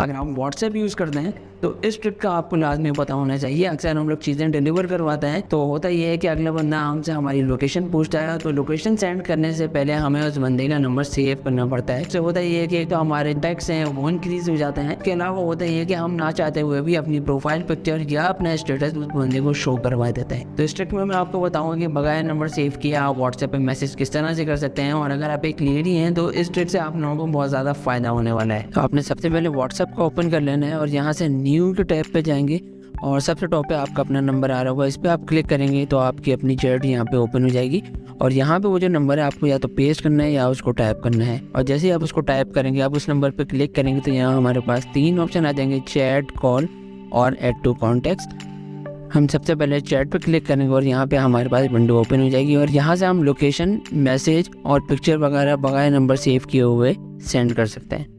अगर आप WhatsApp use करते हैं तो इस ट्रिक का आपको लाजमी पता होना चाहिए। अक्सर हम लोग चीज़ें डिलीवर करवाते हैं तो होता ये है कि अगला बंदा हमसे हमारी लोकेशन पूछता है, तो लोकेशन सेंड करने से पहले हमें उस बंदे का नंबर सेव करना पड़ता है। तो होता ये है कि एक तो हमारे टैक्स हैं वो इंक्रीज़ हो जाते हैं। इसके अलावा होता ये है कि हम ना चाहते हुए भी अपनी प्रोफाइल पिक्चर या अपना स्टेटस उस बंदे को शो करवा देते हैं। तो इस ट्रिक में मैं आपको बताऊँगा कि बगैर नंबर सेव किया आप व्हाट्सएप पर मैसेज किस तरह से कर सकते हैं। और अगर आप एक लेडी हैं तो इस ट्रिक से आप लोगों को बहुत ज़्यादा फ़ायदा होने वाला है। तो आपने सबसे पहले व्हाट्सएप को ओपन कर लेना है और यहाँ से न्यू के टैब पे जाएंगे और सबसे टॉप पे आपका अपना नंबर आ रहा होगा, इस पर आप क्लिक करेंगे तो आपकी अपनी चैट यहाँ पे ओपन हो जाएगी। और यहाँ पे वो जो नंबर है आपको या तो पेस्ट करना है या उसको टाइप करना है। और जैसे ही आप उसको टाइप करेंगे, आप उस नंबर पे क्लिक करेंगे तो यहाँ हमारे पास 3 ऑप्शन आ जाएंगे, चैट, कॉल और ऐड टू कॉन्टैक्ट्स। हम सबसे पहले चैट पे क्लिक करेंगे और यहाँ पे हमारे पास विंडो ओपन हो जाएगी और यहाँ से हम लोकेशन, मैसेज और पिक्चर वगैरह बगैर नंबर सेव किए हुए सेंड कर सकते हैं।